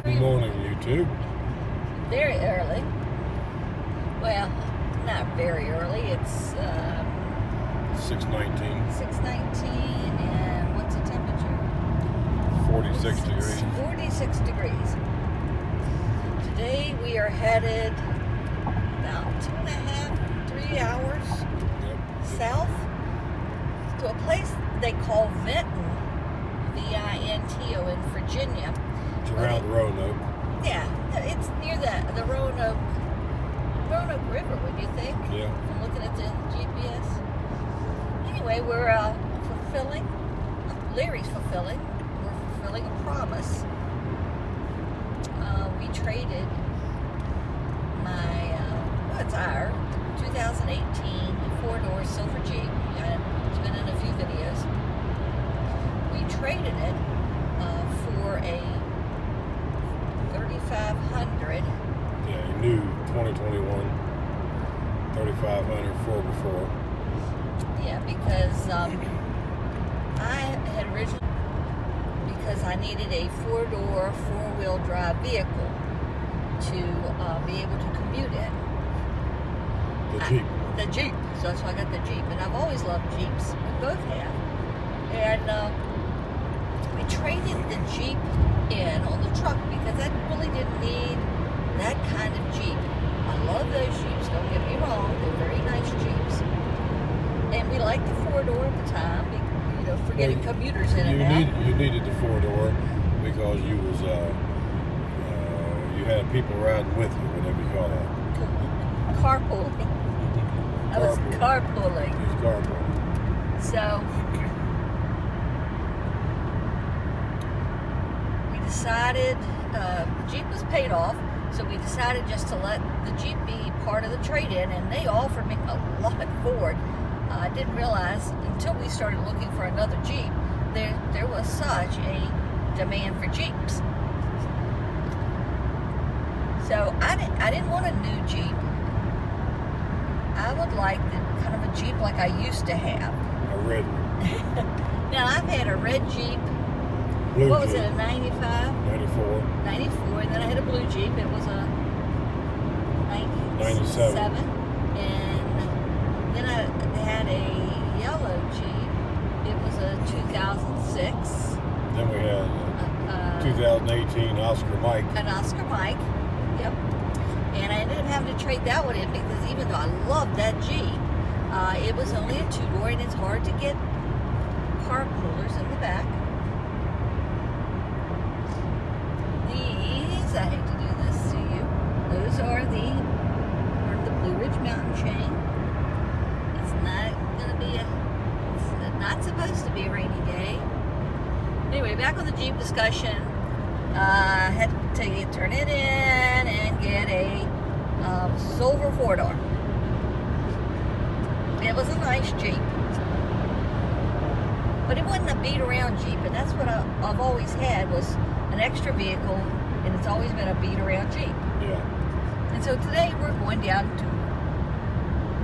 Good morning, YouTube. Very early. Well, not very early. It's 6:19. 6:19, and what's the temperature? 46 degrees. 46 degrees. Today we are headed about 2.5, 3 hours Yep. south to a place they call Vinton, V-I-N-T-O, in Virginia. It's around Roanoke. Yeah, it's near the Roanoke River, would you think? Yeah. From looking at the GPS. Anyway, we're fulfilling. Larry's fulfilling. We're fulfilling a promise. We traded my it's our 2018 four-door silver Jeep. It's been in a few videos. We traded it for a 3500. Yeah, a new 2021 3500 4x4. Yeah, because I had originally, because I needed a four-door, four-wheel drive vehicle to be able to commute in. The Jeep. The Jeep. So that's why I got the Jeep. And I've always loved Jeeps. We both have. And we traded the Jeep in on the truck because I really didn't need that kind of Jeep. I love those Jeeps, don't get me wrong. They're very nice Jeeps. And we liked the four-door at the time, for getting commuters in and out. You needed the four-door because you was you had people riding with you, whatever you call that. Carpooling. I was carpooling. He was carpooling. So we decided the Jeep was paid off, so we decided just to let the Jeep be part of the trade-in, and they offered me a lot for it. I didn't realize until we started looking for another Jeep, there was such a demand for Jeeps. So I didn't want a new Jeep. I would like the kind of a Jeep like I used to have. A red one. Now I've had a red Jeep. Blue What was Jeep. it, a 95? 94. 94, and then I had a blue Jeep. It was a 97. And then I had a yellow Jeep. It was a 2006. Then we had 2018 Oscar Mike. An Oscar Mike. Yep. And I ended up having to trade that one in because even though I loved that Jeep, it was only a two-door, and it's hard to get carpoolers in the back. These, I hate to do this to you, those are the Blue Ridge Mountain chain. It's not going to be it's not supposed to be a rainy day. Anyway, back on the Jeep discussion, I had to turn it in and get a silver four-door. It was a nice Jeep, but it wasn't a beat-around Jeep, and that's what I've always had, was an extra vehicle, and it's always been a beat-around Jeep. Yeah. And so today we're going down to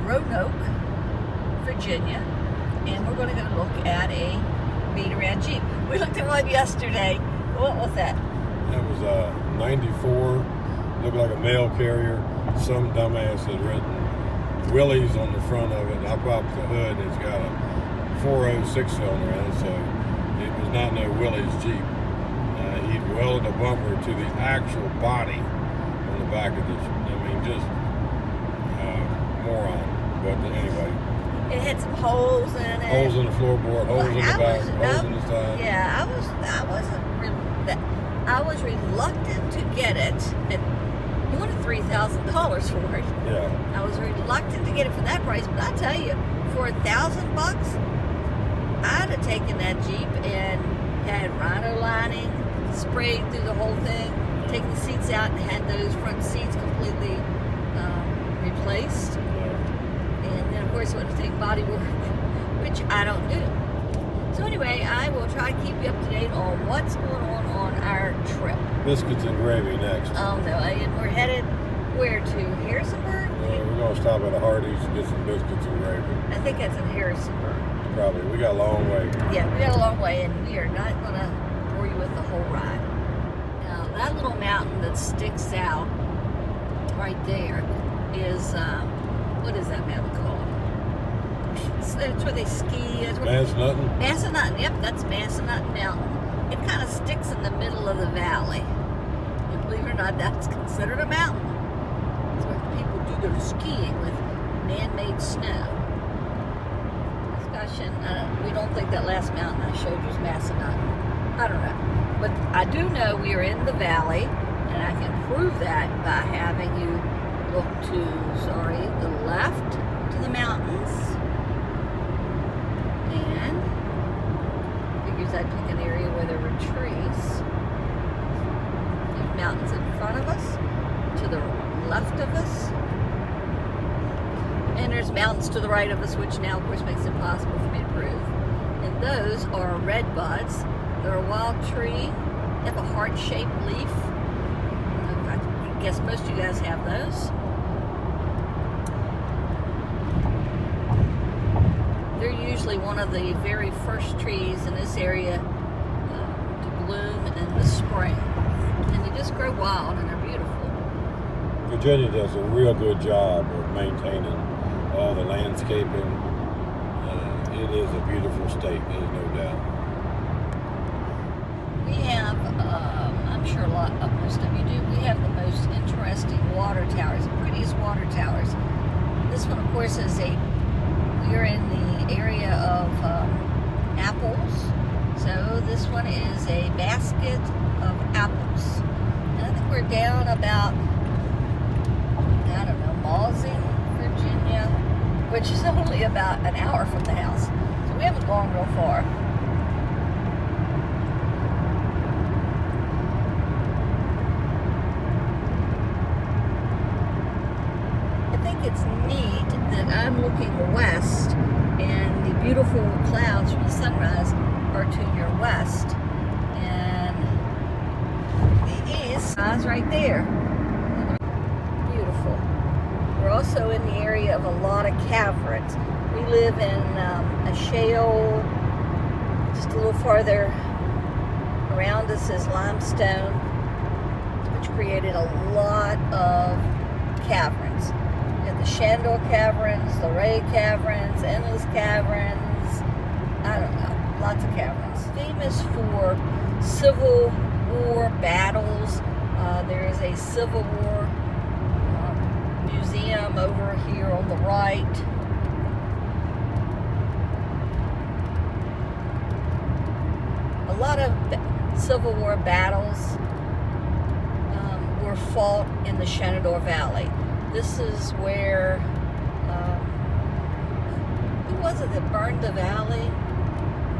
Roanoke, Virginia, and we're going to go look at a beat-around Jeep. We looked at one yesterday. What was that? That was a 94, looked like a mail carrier. Some dumbass had written Willys on the front of it. I popped the hood, and it's got a 406 cylinder in it, so it was not no Willys Jeep. He'd welded a bumper to the actual body on the back of this. I mean, just moron. But anyway. It had some holes in it. Holes in the floorboard, holes in the back, holes in the side. Yeah, I was reluctant to get it. You wanted $3,000 for it. Yeah. I was reluctant to get it for that price, but I tell you, for $1,000, I'd have taken that Jeep and had rhino lining sprayed through the whole thing, taken the seats out and had those front seats completely replaced. And then, of course, it would have taken body work, which I don't do. So anyway, I will try to keep you up to date on what's going on our trip. Biscuits and gravy next. Oh, no, and we're headed where to? Harrisonburg? We're going to stop at a Hardee's and get some biscuits and gravy. I think that's in Harrisonburg. Probably. We got a long way. Yeah, we got a long way, and we are not going to bore you with the whole ride. Now, that little mountain that sticks out right there is, what is that mountain called? It's where they ski. Massanutten? Massanutten, yep, that's Massanutten Mountain. It kind of sticks in the middle of the valley. And believe it or not, that's considered a mountain. It's where people do their skiing with man-made snow. Discussion, we don't think that last mountain I showed you is Massanutten. I don't know. But I do know we are in the valley, and I can prove that by having you look to, the left to the mountains. And figures I'd pick an area where there were trees. There's mountains in front of us, to the left of us. And there's mountains to the right of us, which now, of course, makes it impossible for me to prove. And those are red buds. They're a wild tree. They have a heart-shaped leaf. I guess most of you guys have those. They're usually one of the very first trees in this area to bloom in the spring. And they just grow wild and they're beautiful. Virginia does a real good job of maintaining all the landscaping. It is a beautiful state, there's no doubt. We have, I'm sure most of you do, we have the most interesting water towers, the prettiest water towers. This one, of course, is we're in the area of apples. So this one is a basket of apples. And I think we're down about, I don't know, Mosey, Virginia, which is only about an hour from the house. So we haven't gone real far. It's neat that I'm looking west and the beautiful clouds from the sunrise are to your west, and the east is right there. Beautiful. We're also in the area of a lot of caverns. We live in a shale. Just a little farther around us is limestone, which created a lot of caverns. The Shandor Caverns, the Ray Caverns, Endless Caverns, I don't know, lots of caverns. Famous for Civil War battles. There is a Civil War museum over here on the right. A lot of Civil War battles were fought in the Shenandoah Valley. This is where, who was it that burned the valley?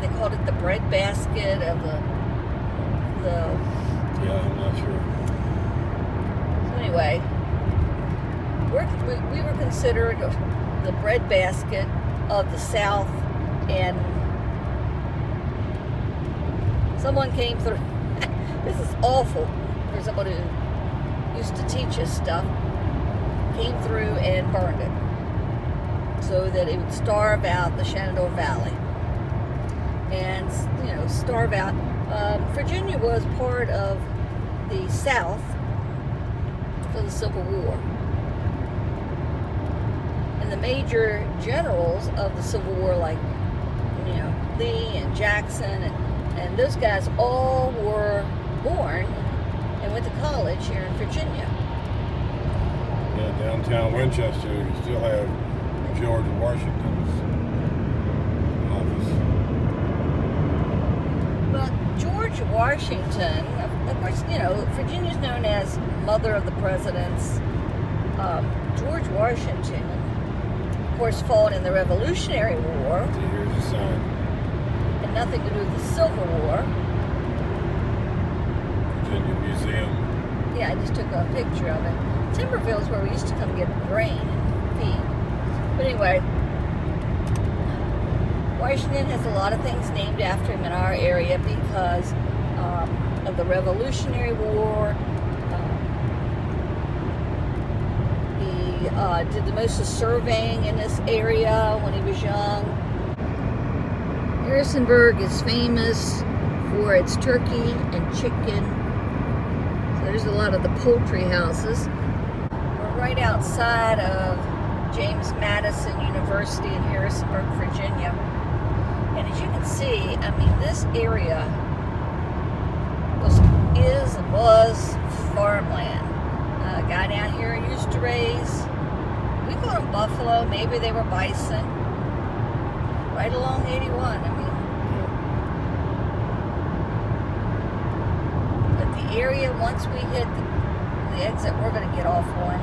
They called it the breadbasket of the. Yeah, I'm not sure. So anyway, we were considered the breadbasket of the South, and someone came through. This is awful for somebody who used to teach us stuff. Came through and burned it so that it would starve out the Shenandoah Valley and, starve out. Virginia was part of the South for the Civil War, and the major generals of the Civil War, like Lee and Jackson and those guys, all were born and went to college here in Virginia. Yeah, downtown Winchester, you still have George Washington's office. Well, George Washington, of course, Virginia's known as Mother of the Presidents. George Washington, of course, fought in the Revolutionary War. See, here's the sign. And nothing to do with the Civil War. Virginia Museum. Yeah, I just took a picture of it. Timberville is where we used to come get grain and feed. But anyway, Washington has a lot of things named after him in our area because of the Revolutionary War. He did the most of surveying in this area when he was young. Harrisonburg is famous for its turkey and chicken there's a lot of the poultry houses. We're right outside of James Madison University in Harrisonburg, Virginia. And as you can see, I mean, this area was farmland. A guy down here used to raise, we call them buffalo, maybe they were bison, right along 81. I mean, but the area, once we hit the exit we're going to get off on,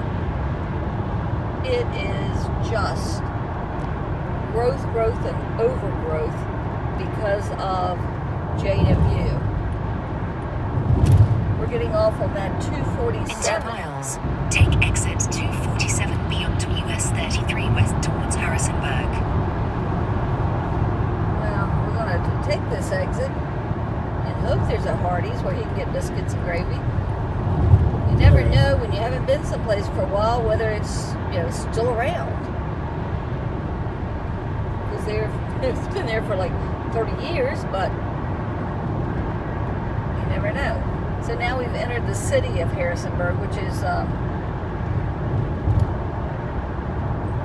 it is just growth, and overgrowth because of JMU. We're getting off on that 247. In 10 miles, take exit 247B onto US 33 west towards Harrisonburg. Well, we're going to take this exit and hope there's a Hardee's where you can get biscuits and gravy. You never know when you haven't been someplace for a while whether it's, you know, still around. Because it's been there for like 30 years, but you never know. So now we've entered the city of Harrisonburg, which is,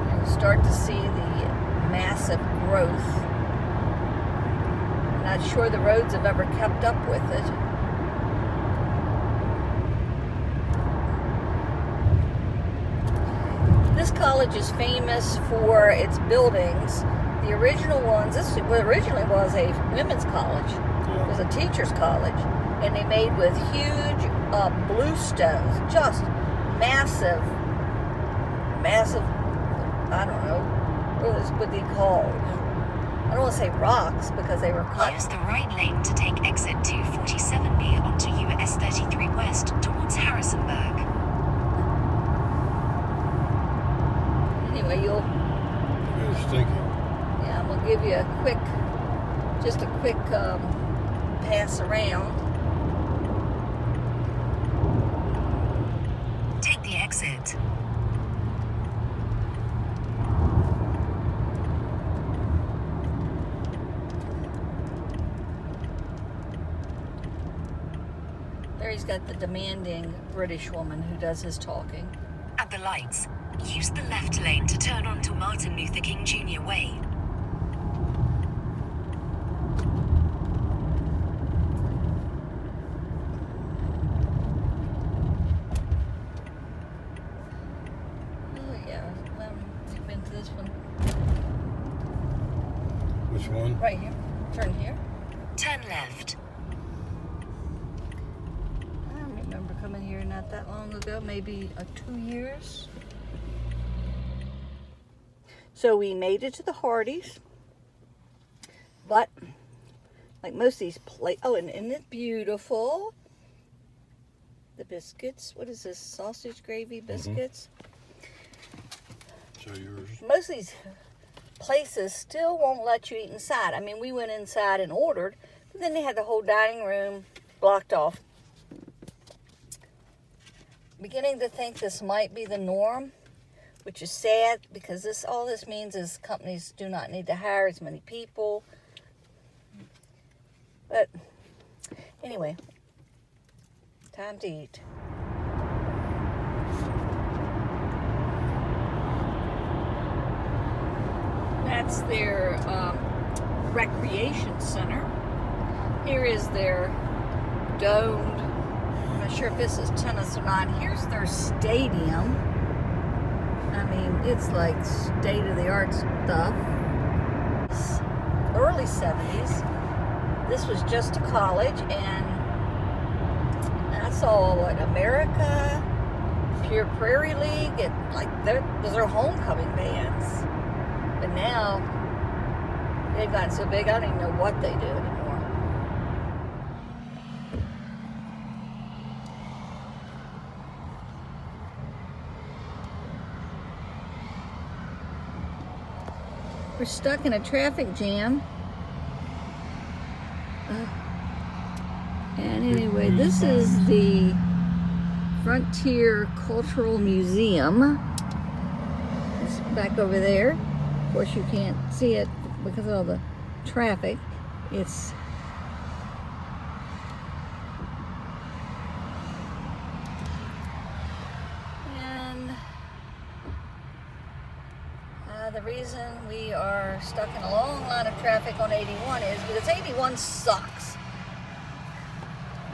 you'll start to see the massive growth. I'm not sure the roads have ever kept up with it. This college is famous for its buildings. The original ones, this originally was a women's college. It was a teacher's college. And they made with huge bluestones, just massive, I don't know, what would they call? I don't want to say rocks because they were cut. Use the right lane to take exit 247B onto US 33 west towards Harrisonburg. Anyway, you'll... It's stinky. Yeah, I'm going to give you a quick pass around. Take the exit. There he's got the demanding British woman who does his talking. At the lights, use the left lane to turn onto Martin Luther King Jr. Way. Which one? Right here. Turn here. Turn left. I don't remember coming here not that long ago, maybe 2 years. So we made it to the Hardee's, but like most of these and isn't it beautiful? The biscuits. What is this? Sausage gravy biscuits. So yours. Most of these places still won't let you eat inside. I mean, we went inside and ordered, but then they had the whole dining room blocked off. Beginning to think this might be the norm, which is sad because all this means is companies do not need to hire as many people. But anyway, time to eat. That's their recreation center. Here is their domed, I'm not sure if this is tennis or not. Here's their stadium. I mean, it's like state-of-the-art stuff. Early 70s. This was just a college, and I saw what America, Pure Prairie League, and like those are homecoming bands. But now they've gotten so big, I don't even know what they do anymore. We're stuck in a traffic jam. And anyway, this is the Frontier Cultural Museum. It's back over there. Of course, you can't see it because of all the traffic. stuck in a long line of traffic on 81 is because 81 sucks.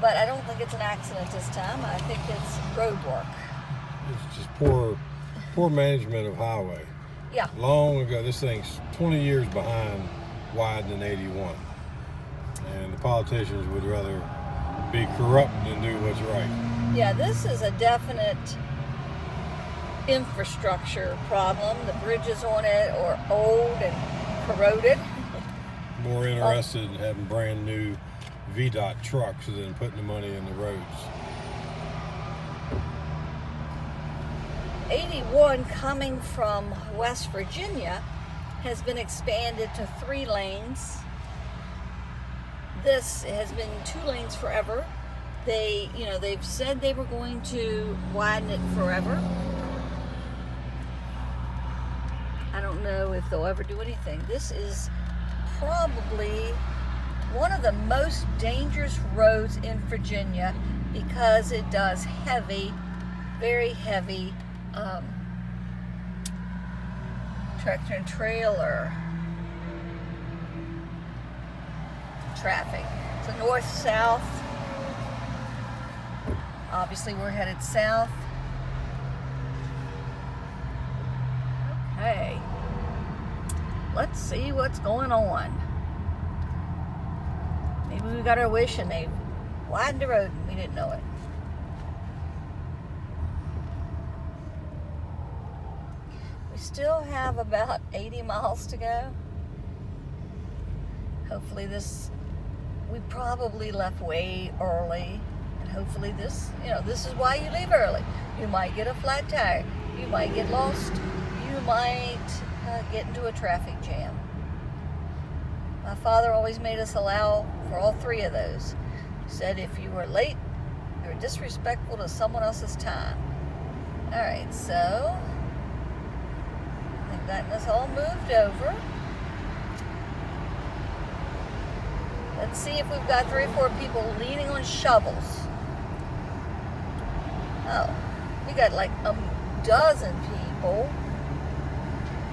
But I don't think it's an accident this time. I think it's road work. It's just poor management of highway. Yeah. Long ago, this thing's 20 years behind widening 81. And the politicians would rather be corrupt than do what's right. Yeah, this is a definite infrastructure problem. The bridges on it are old and corroded. More interested in having brand new VDOT trucks than putting the money in the roads. 81 coming from West Virginia has been expanded to 3 lanes. This has been 2 lanes forever. They've said they were going to widen it forever. I don't know if they'll ever do anything. This is probably one of the most dangerous roads in Virginia because it does heavy, very heavy tractor and trailer traffic. So north-south. Obviously we're headed south. Okay. Let's see what's going on. Maybe we got our wish and they widened the road and we didn't know it. We still have about 80 miles to go. Hopefully we probably left way early. And hopefully this is why you leave early. You might get a flat tire. You might get lost. You might get into a traffic jam. My father always made us allow for all 3 of those. He said if you were late, you were disrespectful to someone else's time. All right, so they've gotten us all moved over. Let's see if we've got 3 or 4 people leaning on shovels. Oh, we got like a dozen people.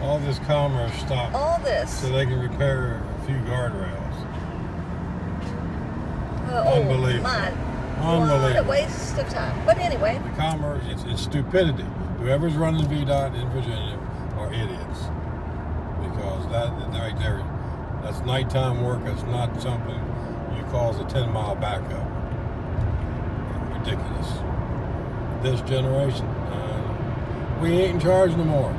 All this commerce stopped. All this. So they can repair a few guardrails. Unbelievable. Unbelievable. What a waste of time. But anyway. The commerce, it's stupidity. Whoever's running VDOT in Virginia are idiots. Because that right there, that's nighttime work. That's not something you cause a 10-mile backup. Ridiculous. This generation, we ain't in charge no more.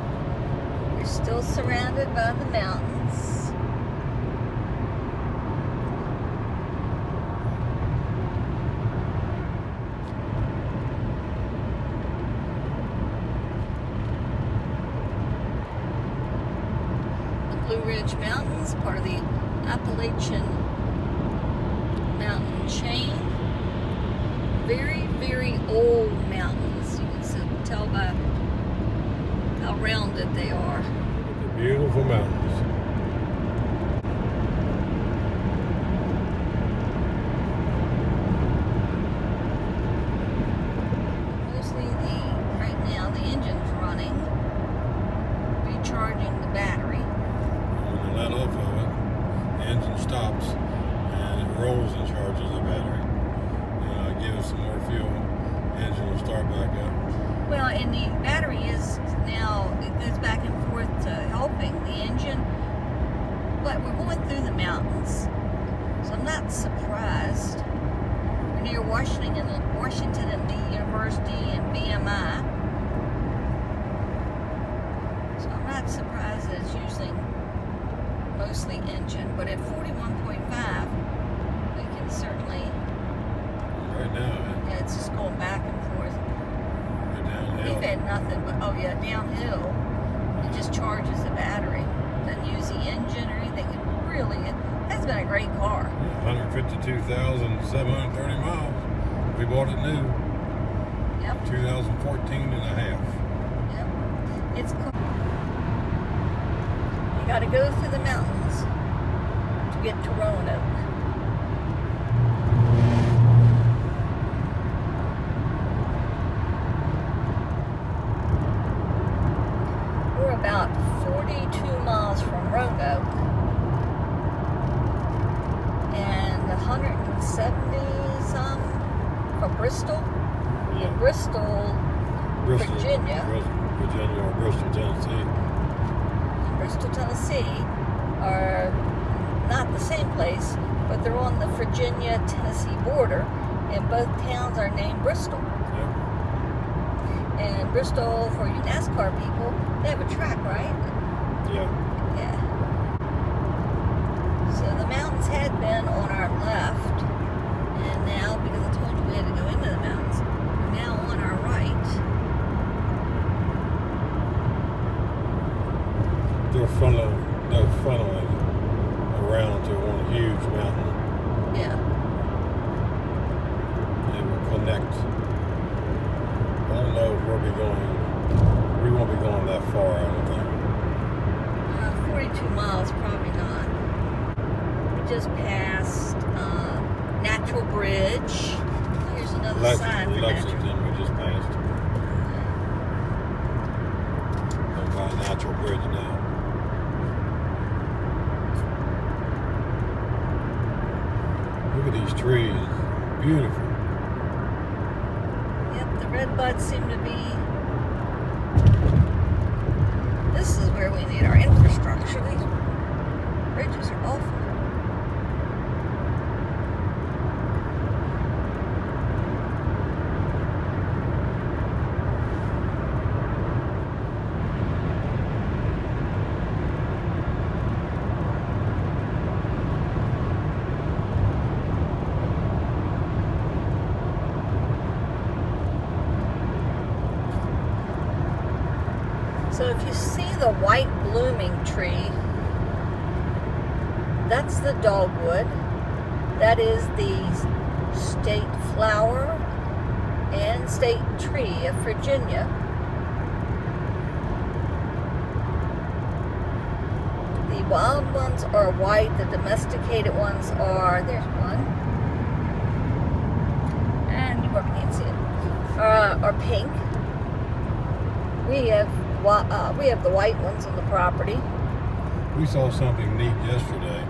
We're still surrounded by the mountains. The Blue Ridge Mountains, part of the Appalachian mountain chain. Very, very old mountains. You can tell by how rounded they are. The beautiful mountains. Mostly right now the engine's running, recharging the battery. When you let off of it, the engine stops and it rolls and charges the battery. Give us some more fuel, the engine will start back up. Well, and the battery is now, it goes back and forth to helping the engine, but we're going through the mountains, so I'm not surprised. We're near Washington and D University and BMI, so I'm not surprised that it's using mostly engine, but at 41.5, we can certainly... Right now, yeah, it's just going back and forth. we're downhill. We've had nothing but, downhill. It just charges the battery. Doesn't use the engine or anything. It really has been a great car. 152,730 miles. We bought it new. Yep. 2014 and a half. Yep. It's cool. You got to go through the mountains to get to Roanoke. We're about 42 miles from Roanoke. 70 some from Bristol. Yeah. And Bristol, Virginia. Virginia or Bristol, Tennessee. Bristol, Tennessee are not the same place, but they're on the Virginia-Tennessee border, and both towns are named Bristol. Yep. And Bristol, for you NASCAR people, they have a track, right? Yeah. Yeah. So the mountains had been on our left, and now, because I told you we had to go into the mountains, we're now on our right. They're funneling around to one huge mountain. Yeah. It will connect. I don't know if we'll be going. We won't be going that far, I don't think. 42 miles, probably not. We just passed Natural Bridge. Oh, here's another sign for Natural. Lexington, we just passed. Going by Natural Bridge now. Look at these trees. Beautiful. Yep, the red buds seem to be. This is where we need our infrastructure. These bridges are awful. So if you see the white blooming tree, that's the dogwood. That is the state flower and state tree of Virginia. The wild ones are white, the domesticated ones are, there's one, and you probably can't see it, are pink. We have the white ones on the property. We saw something neat yesterday,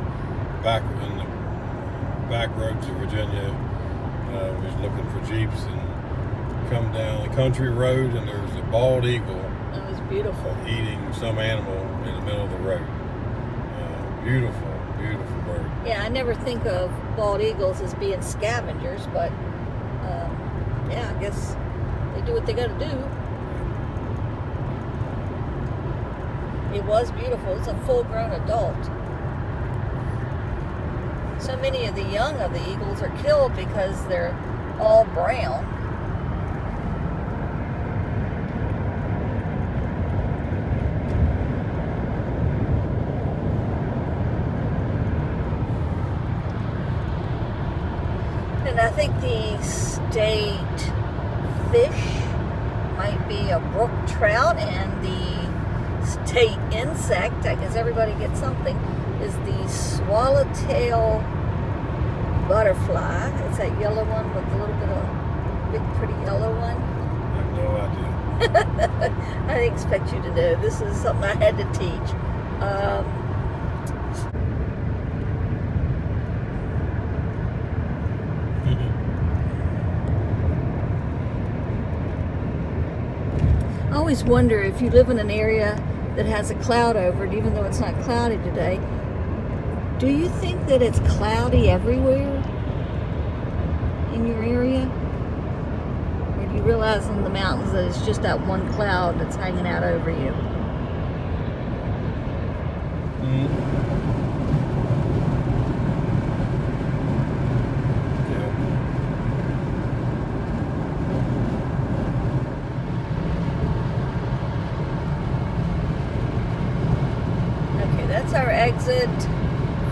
back in the back roads of Virginia. We was looking for Jeeps and come down the country road, and there's a bald eagle. It was beautiful. Eating some animal in the middle of the road. Beautiful, beautiful bird. Yeah, I never think of bald eagles as being scavengers, but yeah, I guess they do what they got to do. It was beautiful. It's a full-grown adult. So many of the young of the eagles are killed because they're all brown. And I think the state fish might be a brook trout, and the state insect, I guess everybody gets something, is the swallowtail butterfly. It's that yellow one with a little bit of big pretty yellow one. I have no idea. I didn't expect you to know. This is something I had to teach. I always wonder if you live in an area that has a cloud over it, even though it's not cloudy today, do you think that it's cloudy everywhere in your area? Or do you realize in the mountains that it's just that one cloud that's hanging out over you? That's our exit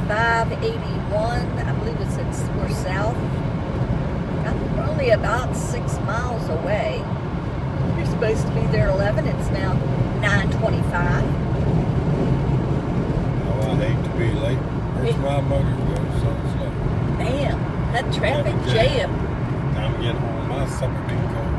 581. I believe we're south. I think we're only about 6 miles away. We're supposed to be there at 11. It's now 9:25. Oh, I hate to be late. Where's my motor go so slow? Damn, that traffic jam. I'm getting on my supper being cold.